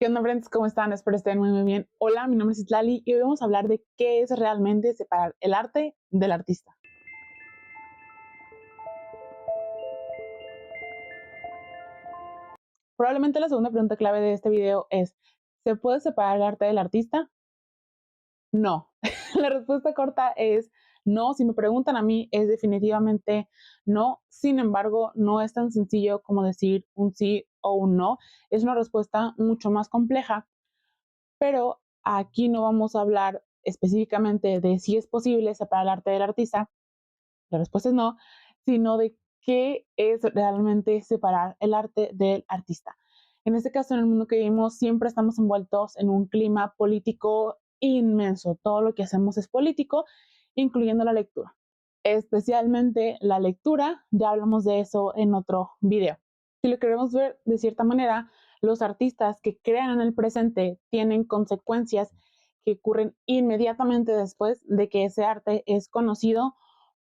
¿Qué onda, friends? ¿Cómo están? Espero estén muy bien. Hola, mi nombre es Itlali y hoy vamos a hablar de qué es realmente separar el arte del artista. Probablemente la segunda pregunta clave de este video es, ¿se puede separar el arte del artista? No. La respuesta corta es no. Si me preguntan a mí, es definitivamente no. Sin embargo, no es tan sencillo como decir un sí o un no. Es una respuesta mucho más compleja, pero aquí no vamos a hablar específicamente de si es posible separar el arte del artista, la respuesta es no, sino de qué es realmente separar el arte del artista. En este caso, en el mundo que vivimos, siempre estamos envueltos en un clima político inmenso. Todo lo que hacemos es político, incluyendo la lectura. Especialmente la lectura, ya hablamos de eso en otro video. Si lo queremos ver de cierta manera, los artistas que crean en el presente tienen consecuencias que ocurren inmediatamente después de que ese arte es conocido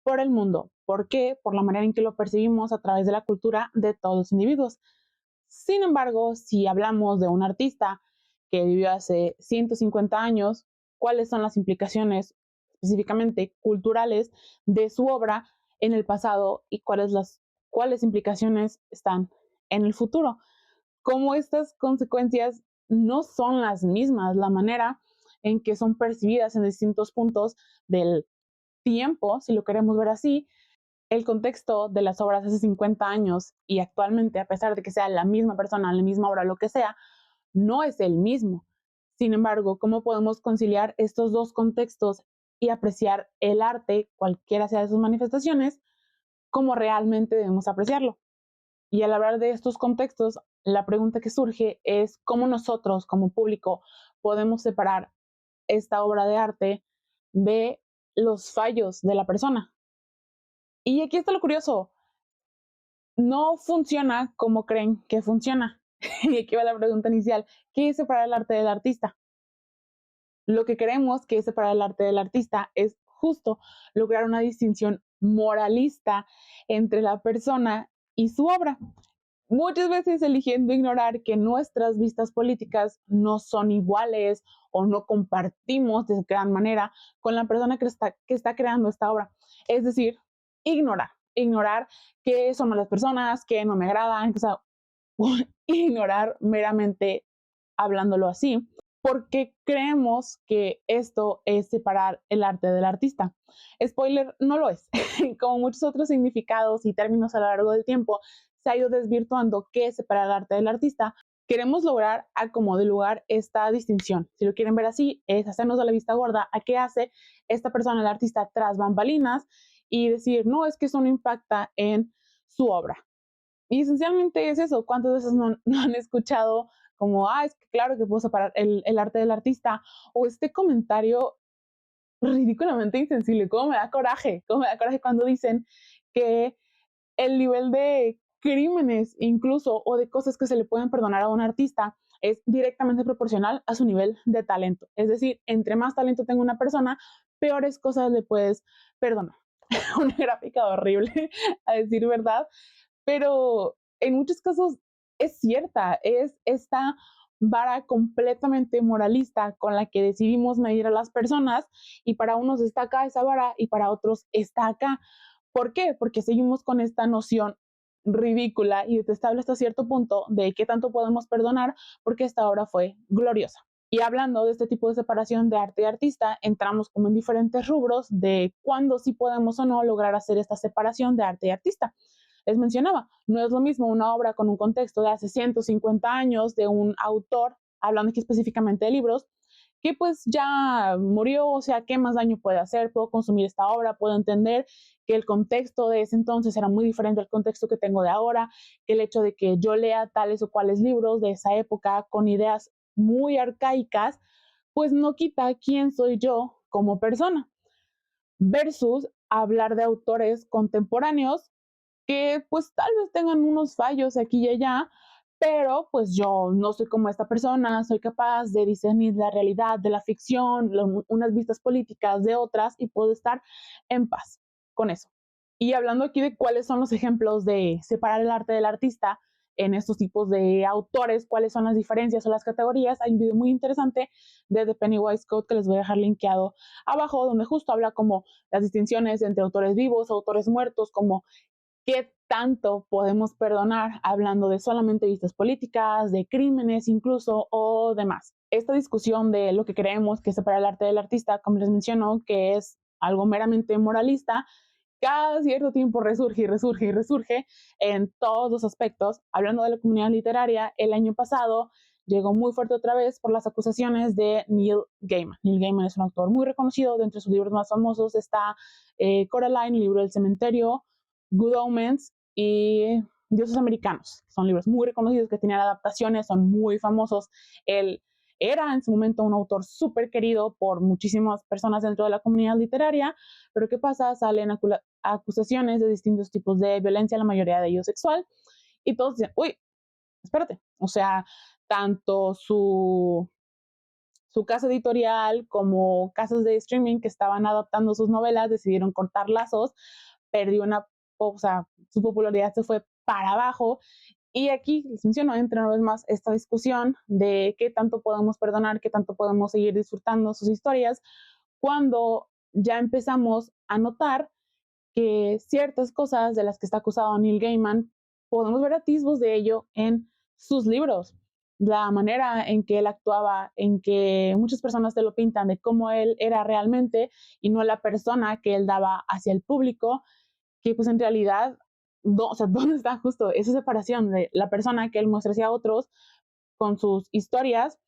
por el mundo. ¿Por qué? Por la manera en que lo percibimos a través de la cultura de todos los individuos. Sin embargo, si hablamos de un artista que vivió hace 150 años, ¿cuáles son las implicaciones específicamente culturales de su obra en el pasado y cuáles implicaciones están en el futuro? Cómo estas consecuencias no son las mismas, la manera en que son percibidas en distintos puntos del tiempo, si lo queremos ver así, el contexto de las obras hace 50 años y actualmente, a pesar de que sea la misma persona, la misma obra, lo que sea, no es el mismo. Sin embargo, ¿cómo podemos conciliar estos dos contextos y apreciar el arte, cualquiera sea de sus manifestaciones, como realmente debemos apreciarlo? Y al hablar de estos contextos, la pregunta que surge es cómo nosotros, como público, podemos separar esta obra de arte de los fallos de la persona. Y aquí está lo curioso, no funciona como creen que funciona. Y aquí va la pregunta inicial, ¿qué es separar el arte del artista? Lo que queremos que es separar el arte del artista es justo lograr una distinción moralista entre la persona y su obra. Muchas veces eligiendo ignorar que nuestras vistas políticas no son iguales o no compartimos de gran manera con la persona que está creando esta obra. Es decir, ignorar que son malas personas, que no me agradan, o sea, ignorar meramente hablándolo así, porque creemos que esto es separar el arte del artista. Spoiler, no lo es. Como muchos otros significados y términos a lo largo del tiempo, se ha ido desvirtuando qué es separar el arte del artista. Queremos lograr a como de lugar esta distinción. Si lo quieren ver así, es hacernos de la vista gorda a qué hace esta persona, el artista, tras bambalinas y decir, no, es que eso no impacta en su obra. Y esencialmente es eso. ¿Cuántas veces no han escuchado como, es que claro que puedo separar el arte del artista? O este comentario ridículamente insensible. ¿Cómo me da coraje cuando dicen que el nivel de crímenes incluso o de cosas que se le pueden perdonar a un artista es directamente proporcional a su nivel de talento? Es decir, entre más talento tenga una persona, peores cosas le puedes perdonar. Una gráfica horrible, a decir verdad, pero en muchos casos es cierta, es esta vara completamente moralista con la que decidimos medir a las personas y para unos está acá esa vara y para otros está acá. ¿Por qué? Porque seguimos con esta noción ridícula y detestable hasta cierto punto de qué tanto podemos perdonar porque esta obra fue gloriosa. Y hablando de este tipo de separación de arte y artista, entramos como en diferentes rubros de cuándo sí podemos o no lograr hacer esta separación de arte y artista. Les mencionaba, no es lo mismo una obra con un contexto de hace 150 años de un autor, hablando aquí específicamente de libros, que pues ya murió, o sea, ¿qué más daño puede hacer? Puedo consumir esta obra, puedo entender que el contexto de ese entonces era muy diferente al contexto que tengo de ahora, que el hecho de que yo lea tales o cuales libros de esa época con ideas muy arcaicas, pues no quita quién soy yo como persona, versus hablar de autores contemporáneos que pues tal vez tengan unos fallos aquí y allá, pero pues yo no soy como esta persona, soy capaz de discernir la realidad de la ficción, unas vistas políticas de otras y puedo estar en paz con eso. Y hablando aquí de cuáles son los ejemplos de separar el arte del artista, en estos tipos de autores, cuáles son las diferencias o las categorías. Hay un video muy interesante de The Pennywise Code que les voy a dejar linkeado abajo, donde justo habla como las distinciones entre autores vivos, autores muertos, como qué tanto podemos perdonar hablando de solamente vistas políticas, de crímenes incluso o demás. Esta discusión de lo que creemos que separa el arte del artista, como les menciono, que es algo meramente moralista, cada cierto tiempo resurge y resurge y resurge en todos los aspectos. Hablando de la comunidad literaria, el año pasado llegó muy fuerte otra vez por las acusaciones de Neil Gaiman. Neil Gaiman es un autor muy reconocido. De entre sus libros más famosos está Coraline, el libro del cementerio, Good Omens y Dioses Americanos. Son libros muy reconocidos que tienen adaptaciones, son muy famosos. Él era en su momento un autor súper querido por muchísimas personas dentro de la comunidad literaria, pero ¿qué pasa? Salen acusaciones de distintos tipos de violencia, la mayoría de ellos sexual, y todos dicen, uy, espérate, o sea, tanto su casa editorial como casas de streaming que estaban adaptando sus novelas decidieron cortar lazos, perdió o sea, su popularidad se fue para abajo. Y aquí les menciono, entra una vez más esta discusión de qué tanto podemos perdonar, qué tanto podemos seguir disfrutando sus historias, cuando ya empezamos a notar que ciertas cosas de las que está acusado Neil Gaiman, podemos ver atisbos de ello en sus libros. La manera en que él actuaba, en que muchas personas te lo pintan de cómo él era realmente y no la persona que él daba hacia el público, que pues en realidad, o sea, ¿dónde está justo esa separación de la persona que él muestra hacia otros con sus historias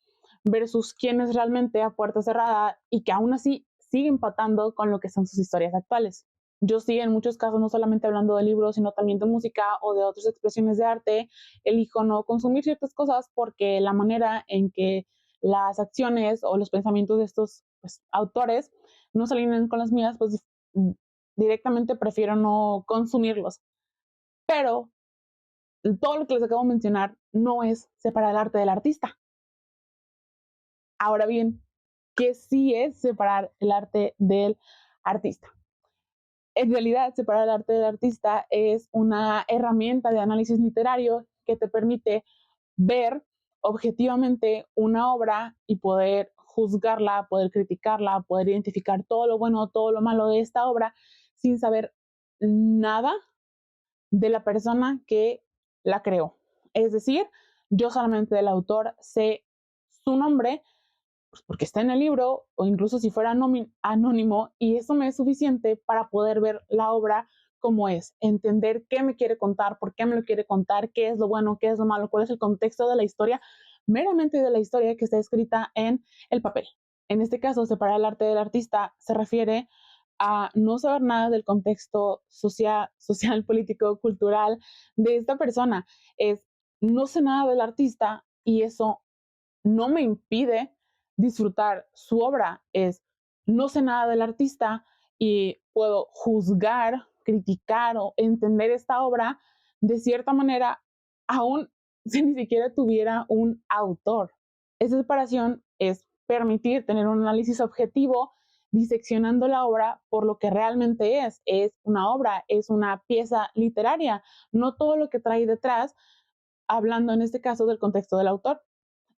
versus quién es realmente a puerta cerrada y que aún así sigue empatando con lo que son sus historias actuales? Yo sí, en muchos casos, no solamente hablando de libros, sino también de música o de otras expresiones de arte, elijo no consumir ciertas cosas porque la manera en que las acciones o los pensamientos de estos pues, autores no se alinean con las mías, pues directamente prefiero no consumirlos. Pero todo lo que les acabo de mencionar no es separar el arte del artista. Ahora bien, ¿qué sí es separar el arte del artista? En realidad, separar el arte del artista es una herramienta de análisis literario que te permite ver objetivamente una obra y poder juzgarla, poder criticarla, poder identificar todo lo bueno, todo lo malo de esta obra sin saber nada de la persona que la creó. Es decir, yo solamente del autor sé su nombre, pues porque está en el libro, o incluso si fuera anónimo, y eso me es suficiente para poder ver la obra como es, entender qué me quiere contar, por qué me lo quiere contar, qué es lo bueno, qué es lo malo, cuál es el contexto de la historia, meramente de la historia que está escrita en el papel. En este caso, separar el arte del artista se refiere a no saber nada del contexto social, político, cultural de esta persona. Es no sé nada del artista y eso no me impide disfrutar su obra. Es no sé nada del artista y puedo juzgar, criticar o entender esta obra de cierta manera, aún si ni siquiera tuviera un autor. Esa separación es permitir tener un análisis objetivo diseccionando la obra por lo que realmente es una obra, es una pieza literaria, no todo lo que trae detrás, hablando en este caso del contexto del autor.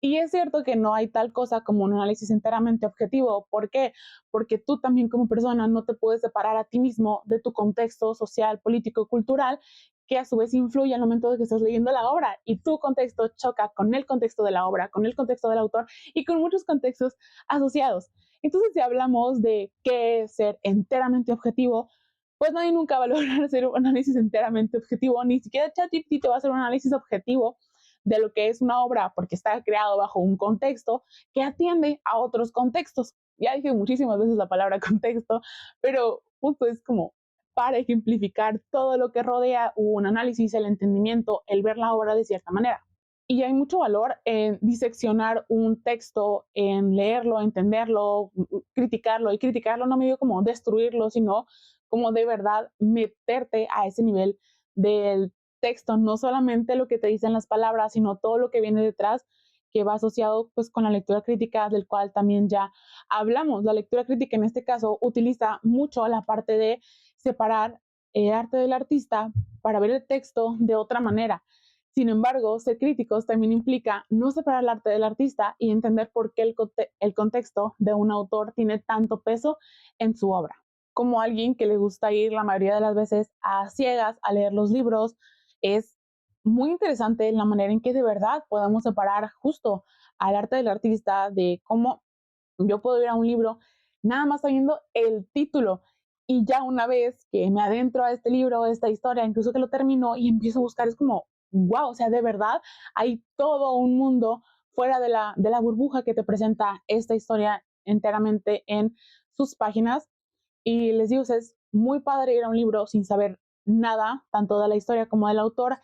Y es cierto que no hay tal cosa como un análisis enteramente objetivo. ¿Por qué? Porque tú también como persona no te puedes separar a ti mismo de tu contexto social, político, cultural, que a su vez influye al momento de que estás leyendo la obra y tu contexto choca con el contexto de la obra, con el contexto del autor y con muchos contextos asociados. Entonces, si hablamos de qué es ser enteramente objetivo, pues nadie nunca va a lograr hacer un análisis enteramente objetivo, ni siquiera ChatGPT te va a hacer un análisis objetivo de lo que es una obra porque está creado bajo un contexto que atiende a otros contextos. Ya dije muchísimas veces la palabra contexto, pero justo es como para ejemplificar todo lo que rodea un análisis, el entendimiento, el ver la obra de cierta manera. Y hay mucho valor en diseccionar un texto, en leerlo, entenderlo, criticarlo. Y criticarlo no me digo como destruirlo, sino como de verdad meterte a ese nivel del texto, no solamente lo que te dicen las palabras, sino todo lo que viene detrás, que va asociado pues con la lectura crítica, del cual también ya hablamos. La lectura crítica en este caso utiliza mucho la parte de separar el arte del artista para ver el texto de otra manera. Sin embargo, ser críticos también implica no separar el arte del artista y entender por qué el contexto de un autor tiene tanto peso en su obra. Como alguien que le gusta ir la mayoría de las veces a ciegas a leer los libros, es muy interesante la manera en que de verdad podemos separar justo al arte del artista, de cómo yo puedo ir a un libro nada más sabiendo el título, y ya una vez que me adentro a este libro, a esta historia, incluso que lo termino y empiezo a buscar, es como, wow, o sea, de verdad hay todo un mundo fuera de la burbuja que te presenta esta historia enteramente en sus páginas. Y les digo, o sea, es muy padre ir a un libro sin saber nada, tanto de la historia como del autor,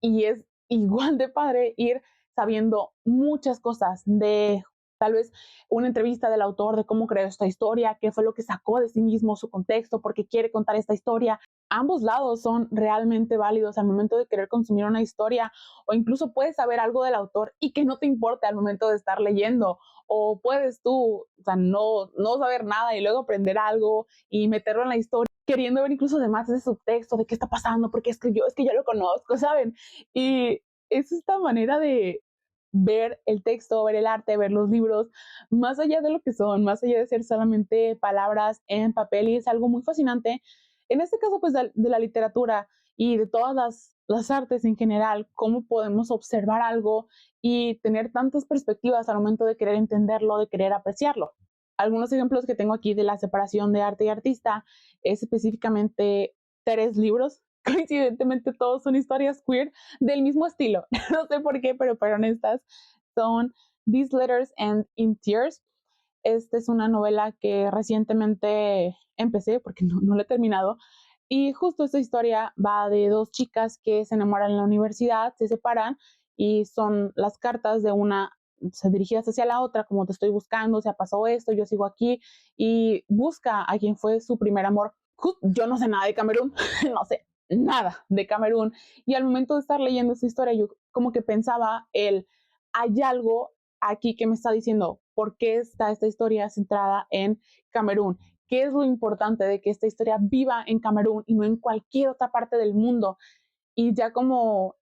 y es igual de padre ir sabiendo muchas cosas de tal vez una entrevista del autor, de cómo creó esta historia, qué fue lo que sacó de sí mismo, su contexto, por qué quiere contar esta historia. Ambos lados son realmente válidos al momento de querer consumir una historia, o incluso puedes saber algo del autor y que no te importe al momento de estar leyendo, o puedes tú, o sea, no saber nada y luego aprender algo y meterlo en la historia, queriendo ver incluso además ese subtexto de qué está pasando, porque escribió, es que ya lo conozco, ¿saben? Y es esta manera de ver el texto, ver el arte, ver los libros, más allá de lo que son, más allá de ser solamente palabras en papel, y es algo muy fascinante. En este caso, pues de la literatura y de todas las artes en general, cómo podemos observar algo y tener tantas perspectivas al momento de querer entenderlo, de querer apreciarlo. Algunos ejemplos que tengo aquí de la separación de arte y artista es específicamente 3 libros. Coincidentemente todos son historias queer del mismo estilo. No sé por qué, pero fueron estas. Son These Letters End in Tears. Esta es una novela que recientemente empecé porque no la he terminado. Y justo esta historia va de 2 chicas que se enamoran en la universidad, se separan, y son las cartas de una se dirigidas hacia la otra, como te estoy buscando, se ha pasado esto, yo sigo aquí, y busca a quien fue su primer amor. Yo no sé nada de Camerún, no sé nada de Camerún, y al momento de estar leyendo esta historia, yo como que pensaba, hay algo aquí que me está diciendo por qué está esta historia centrada en Camerún. ¿Qué es lo importante de que esta historia viva en Camerún y no en cualquier otra parte del mundo? Y ya como o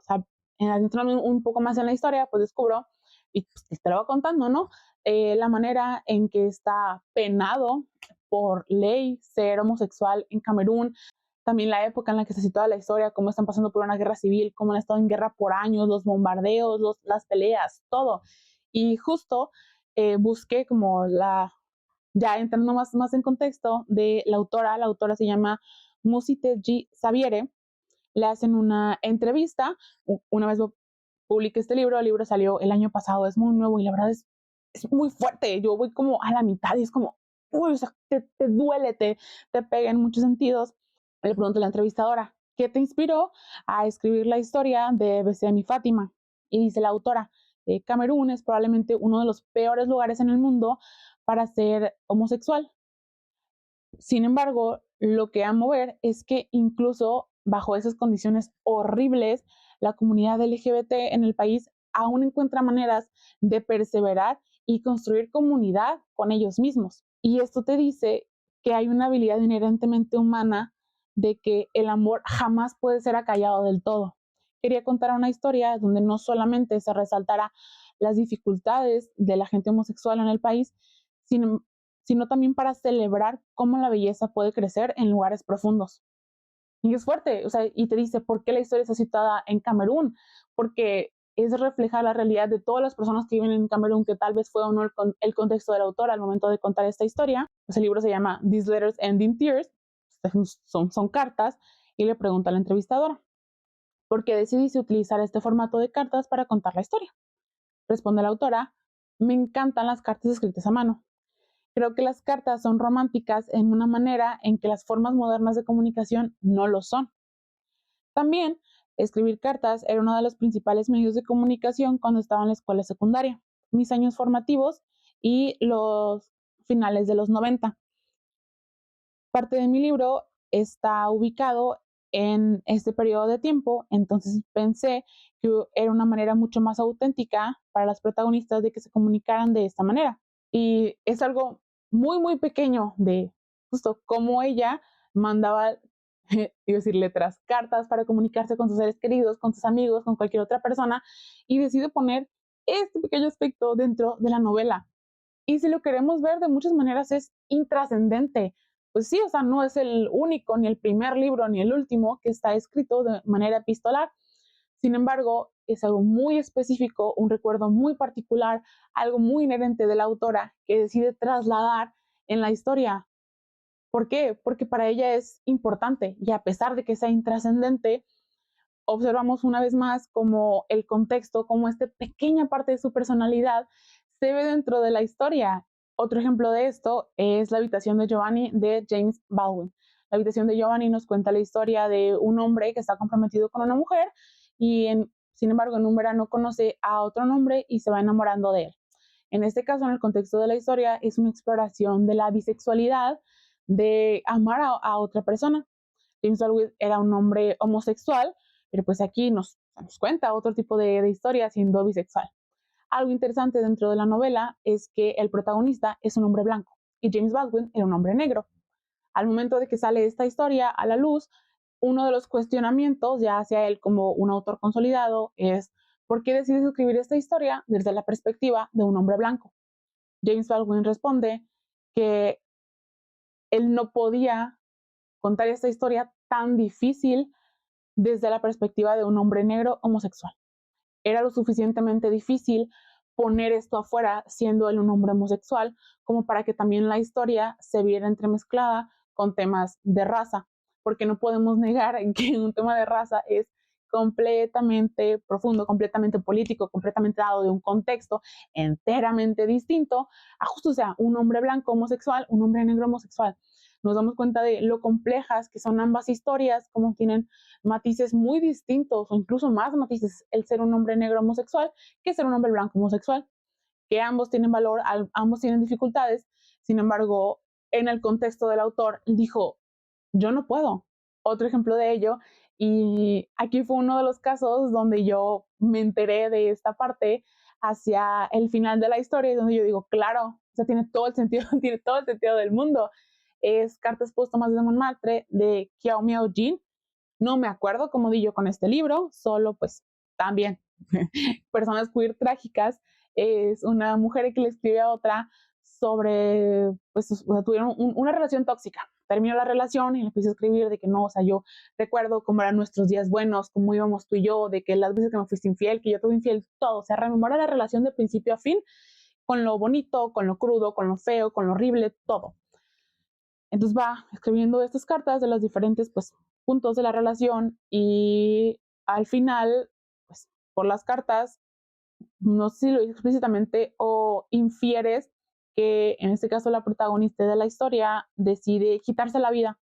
sea, adentrarme un poco más en la historia, pues descubro, y pues te lo voy contando, ¿no? La manera en que está penado por ley ser homosexual en Camerún, también la época en la que se sitúa la historia, cómo están pasando por una guerra civil, cómo han estado en guerra por años, los bombardeos, las peleas, todo. Y justo busqué como ya entrando más en contexto de la autora se llama Musite G. Xaviere. Le hacen una entrevista, una vez publiqué este libro, el libro salió el año pasado, es muy nuevo y la verdad es muy fuerte, yo voy como a la mitad y es como, uy, o sea, te duele, te pega en muchos sentidos. Le pregunto a la entrevistadora, ¿qué te inspiró a escribir la historia de Besemi Fátima? Y dice la autora, Camerún es probablemente uno de los peores lugares en el mundo para ser homosexual. Sin embargo, lo que amo ver es que incluso bajo esas condiciones horribles, la comunidad LGBT en el país aún encuentra maneras de perseverar y construir comunidad con ellos mismos. Y esto te dice que hay una habilidad inherentemente humana de que el amor jamás puede ser acallado del todo. Quería contar una historia donde no solamente se resaltara las dificultades de la gente homosexual en el país, sino también para celebrar cómo la belleza puede crecer en lugares profundos. Y es fuerte, o sea, y te dice, ¿por qué la historia está situada en Camerún? Porque es reflejar la realidad de todas las personas que viven en Camerún, que tal vez fue o no el contexto del autor al momento de contar esta historia. Pues el libro se llama These Letters End in Tears, son cartas, y le pregunta a la entrevistadora, ¿por qué decidiste utilizar este formato de cartas para contar la historia? Responde la autora, me encantan las cartas escritas a mano. Creo que las cartas son románticas en una manera en que las formas modernas de comunicación no lo son. También, escribir cartas era uno de los principales medios de comunicación cuando estaba en la escuela secundaria, mis años formativos y los finales de los 90. Parte de mi libro está ubicado en este periodo de tiempo, entonces pensé que era una manera mucho más auténtica para las protagonistas de que se comunicaran de esta manera. Y es algo muy, muy pequeño de justo cómo ella mandaba y decir letras, cartas para comunicarse con sus seres queridos, con sus amigos, con cualquier otra persona, y decide poner este pequeño aspecto dentro de la novela. Y si lo queremos ver de muchas maneras es intrascendente. Pues sí, o sea, no es el único, ni el primer libro, ni el último que está escrito de manera epistolar. Sin embargo, es algo muy específico, un recuerdo muy particular, algo muy inherente de la autora que decide trasladar en la historia. ¿Por qué? Porque para ella es importante y a pesar de que sea intrascendente, observamos una vez más como el contexto, como esta pequeña parte de su personalidad se ve dentro de la historia. Otro ejemplo de esto es La habitación de Giovanni de James Baldwin. La habitación de Giovanni nos cuenta la historia de un hombre que está comprometido con una mujer y sin embargo en un verano conoce a otro hombre y se va enamorando de él. En este caso, en el contexto de la historia, es una exploración de la bisexualidad, de amar a otra persona. James Baldwin era un hombre homosexual, pero pues aquí nos cuenta otro tipo de historia siendo bisexual. Algo interesante dentro de la novela es que el protagonista es un hombre blanco y James Baldwin era un hombre negro. Al momento de que sale esta historia a la luz, uno de los cuestionamientos ya hacia él como un autor consolidado es ¿por qué decides escribir esta historia desde la perspectiva de un hombre blanco? James Baldwin responde que él no podía contar esta historia tan difícil desde la perspectiva de un hombre negro homosexual. Era lo suficientemente difícil poner esto afuera siendo él un hombre homosexual como para que también la historia se viera entremezclada con temas de raza, porque no podemos negar que un tema de raza es completamente profundo, completamente político, completamente dado de un contexto enteramente distinto a justo sea un hombre blanco homosexual, un hombre negro homosexual. Nos damos cuenta de lo complejas que son ambas historias, como tienen matices muy distintos o incluso más matices el ser un hombre negro homosexual que ser un hombre blanco homosexual, que ambos tienen valor, ambos tienen dificultades, sin embargo, en el contexto del autor dijo, yo no puedo. Otro ejemplo de ello, y aquí fue uno de los casos donde yo me enteré de esta parte hacia el final de la historia, donde yo digo, claro, o sea, tiene todo el sentido, tiene todo el sentido del mundo. Es Cartas póstumas de Montmartre de Kiao Miao Jin. No me acuerdo cómo di yo con este libro, solo pues también personas queer trágicas. Es una mujer que le escribe a otra sobre, pues, o sea, tuvieron una relación tóxica. Terminó la relación y le empecé a escribir de que no, o sea, yo recuerdo cómo eran nuestros días buenos, cómo íbamos tú y yo, de que las veces que me fuiste infiel, que yo tuve infiel, todo. O sea, rememora la relación de principio a fin, con lo bonito, con lo crudo, con lo feo, con lo horrible, todo. Entonces va escribiendo estas cartas de los diferentes pues, puntos de la relación y al final, pues por las cartas, no sé si lo dice explícitamente o infieres que en este caso la protagonista de la historia decide quitarse la vida.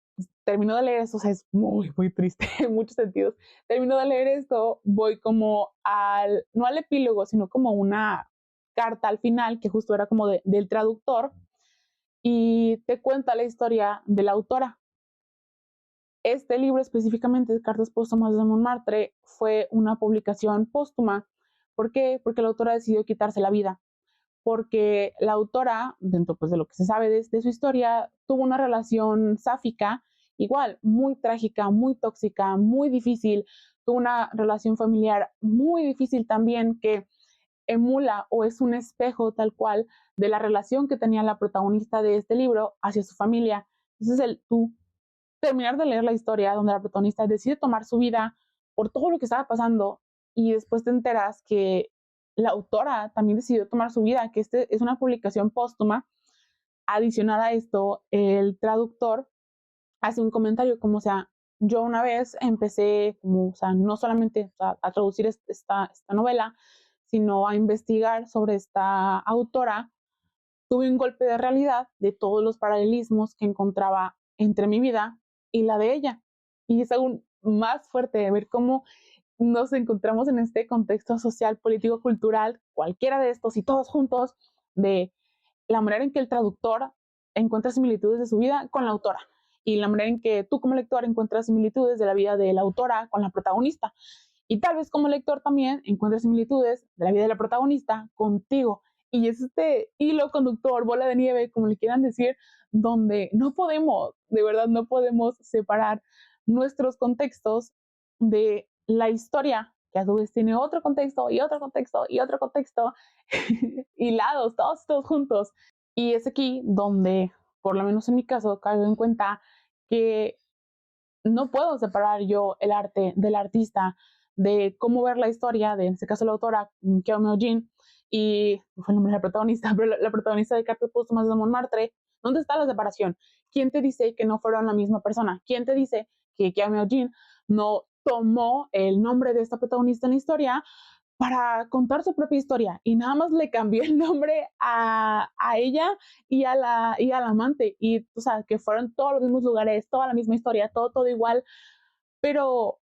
Termino de leer esto, o sea, es muy, muy triste en muchos sentidos. Termino de leer esto, voy como no al epílogo, sino como una carta al final, que justo era como del traductor, y te cuenta la historia de la autora. Este libro específicamente, Cartas póstumas de Montmartre, fue una publicación póstuma. ¿Por qué? Porque la autora decidió quitarse la vida. Porque la autora, dentro pues, de lo que se sabe de su historia, tuvo una relación sáfica, igual, muy trágica, muy tóxica, muy difícil. Tuvo una relación familiar muy difícil también que emula o es un espejo tal cual de la relación que tenía la protagonista de este libro hacia su familia. Entonces, tú terminar de leer la historia donde la protagonista decide tomar su vida por todo lo que estaba pasando y después te enteras que la autora también decidió tomar su vida, que este es una publicación póstuma. Adicionada a esto, el traductor hace un comentario como, o sea, yo una vez empecé como, o sea, no solamente a traducir esta novela, sino a investigar sobre esta autora, tuve un golpe de realidad de todos los paralelismos que encontraba entre mi vida y la de ella. Y es aún más fuerte ver cómo nos encontramos en este contexto social, político, cultural, cualquiera de estos y todos juntos, de la manera en que el traductor encuentra similitudes de su vida con la autora y la manera en que tú como lector encuentras similitudes de la vida de la autora con la protagonista. Y tal vez como lector también encuentres similitudes de la vida de la protagonista contigo. Y es este hilo conductor, bola de nieve, como le quieran decir, donde no podemos, de verdad no podemos separar nuestros contextos de la historia, que a su vez tiene otro contexto y otro contexto y otro contexto, hilados, todos juntos. Y es aquí donde, por lo menos en mi caso, caigo en cuenta que no puedo separar yo el arte del artista, de cómo ver la historia, de en este caso la autora Kiao Meo Jin, y fue el nombre de la protagonista, pero la protagonista de Cartas Póstumas de Montmartre. ¿Dónde está la separación? ¿Quién te dice que no fueron la misma persona? ¿Quién te dice que Kiao Meo Jin no tomó el nombre de esta protagonista en la historia para contar su propia historia y nada más le cambió el nombre a ella y al amante? Y, o sea, que fueron todos los mismos lugares, toda la misma historia, todo igual, pero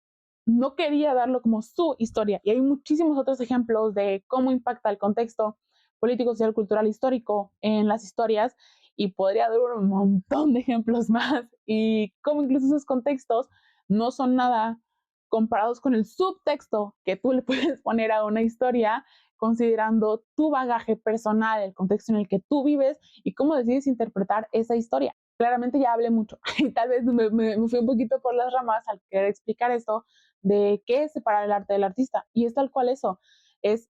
no quería darlo como su historia. Y hay muchísimos otros ejemplos de cómo impacta el contexto político, social, cultural, histórico en las historias, y podría dar un montón de ejemplos más, y cómo incluso esos contextos no son nada comparados con el subtexto que tú le puedes poner a una historia, considerando tu bagaje personal, el contexto en el que tú vives y cómo decides interpretar esa historia. Claramente ya hablé mucho y tal vez me fui un poquito por las ramas al querer explicar esto de qué es separar el arte del artista. Y es tal cual eso, es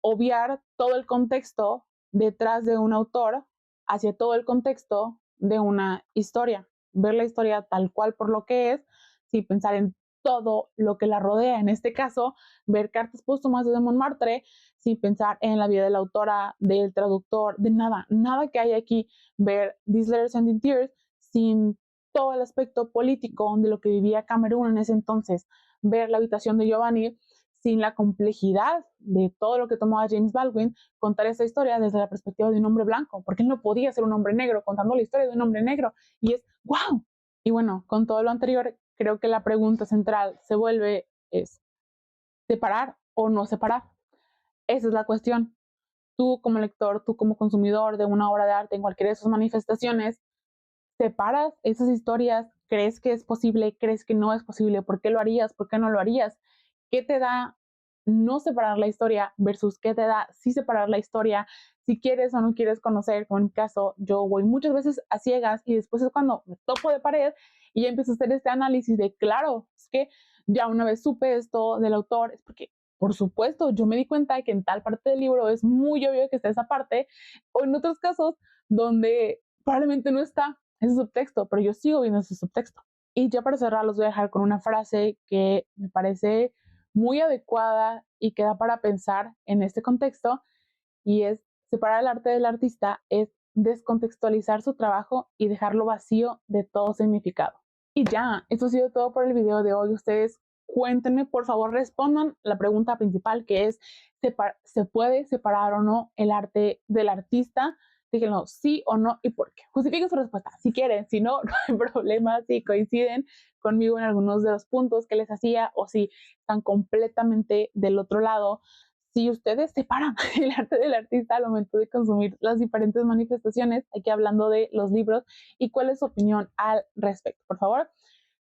obviar todo el contexto detrás de un autor hacia todo el contexto de una historia. Ver la historia tal cual por lo que es, sin pensar en todo lo que la rodea. En este caso, ver Cartas Póstumas de Montmartre sin pensar en la vida de la autora, del traductor, de nada, nada que hay aquí. Ver These Letters End in Tears sin todo el aspecto político de lo que vivía Camerún en ese entonces. Ver La habitación de Giovanni sin la complejidad de todo lo que tomaba James Baldwin, contar esa historia desde la perspectiva de un hombre blanco, porque él no podía ser un hombre negro contando la historia de un hombre negro. Y es wow. Y bueno, con todo lo anterior, creo que la pregunta central se vuelve es separar o no separar. Esa es la cuestión. Tú como lector, tú como consumidor de una obra de arte en cualquiera de sus manifestaciones, ¿separas esas historias? ¿Crees que es posible? ¿Crees que no es posible? ¿Por qué lo harías? ¿Por qué no lo harías? ¿Qué te da no separar la historia versus qué te da sí separar la historia? Si quieres o no quieres conocer, como en mi caso, yo voy muchas veces a ciegas y después es cuando me topo de pared y ya empiezo a hacer este análisis de, claro, es que ya una vez supe esto del autor, es porque, por supuesto, yo me di cuenta de que en tal parte del libro es muy obvio que está esa parte, o en otros casos donde probablemente no está ese subtexto, pero yo sigo viendo ese subtexto. Y ya para cerrar, los voy a dejar con una frase que me parece muy adecuada y que da para pensar en este contexto, y es: separar el arte del artista es descontextualizar su trabajo y dejarlo vacío de todo significado. Y ya, esto ha sido todo por el video de hoy. Ustedes cuéntenme, por favor, respondan la pregunta principal, que es: ¿se puede separar o no el arte del artista? Díganlo sí o no y por qué. Justifiquen su respuesta si quieren, si no, no hay problema, si coinciden conmigo en algunos de los puntos que les hacía o si están completamente del otro lado. Si ustedes separan el arte del artista al momento de consumir las diferentes manifestaciones, aquí hablando de los libros, y cuál es su opinión al respecto. Por favor,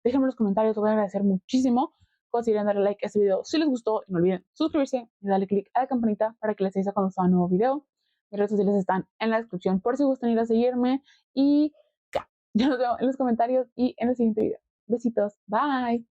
déjenme en los comentarios, os voy a agradecer muchísimo. Consideren darle like a este video si les gustó y no olviden suscribirse y darle click a la campanita para que les avise cuando suba un nuevo video. Mis redes sociales están en la descripción por si gustan ir a seguirme, y ya nos vemos en los comentarios y en el siguiente video. Besitos, bye.